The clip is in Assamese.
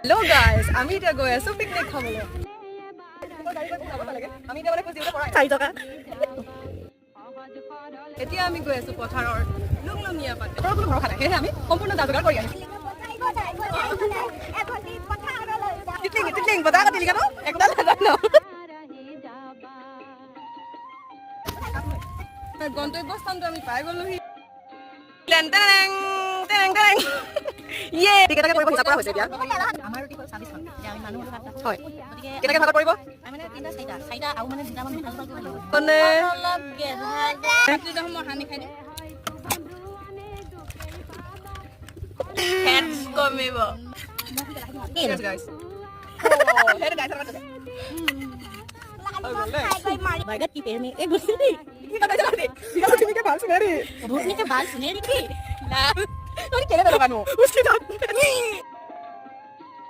Hello guys, আমি এতিয়া গৈ আছো পিকনিক খাবলৈ। আমি এতিয়া মানে খুজি পৰা 4 টকা। এতিয়া আমি গৈ আছো পথাৰৰ লুংলুঙীয়া পাতে। তাৰ কোনো ভৰসা নাই, সেয়েহে আমি সম্পূৰ্ণ যা-যোগাৰ কৰি আহিছো। টিকলিং বতা কাটি লিখা ন একদম নাজানো। গন্তব্যস্থানটো আমি পাই গ'লোহি। টেং টেং টেং টেং ইয়ে টিকেটকে কৰিব হিচাপ কৰা হৈছে এতিয়া। আমাৰ ৰুটি হ'ল 26 খন। এতিয়া আমি মানুহ হলো 7টা। হয়। গতিকে কেনেকৈ ভাগ কৰিব? আমি মানে 3টা 4টা আৰু মানে 2টা মানুহ ভাগ কৰিব লাগিব। মানে অলপ গেছাল যে মই হানি খাই দিম। ফেটছ কমিব। Yes guys. হেড গাইছ আছে। My God, কি পেনি এই গুছি দি। তুমি কে ভাল শুনে রে। ভূতনি কে বাল শুনে রে কি? না। তুমি কেনে দেবা নো? উসকি দাও।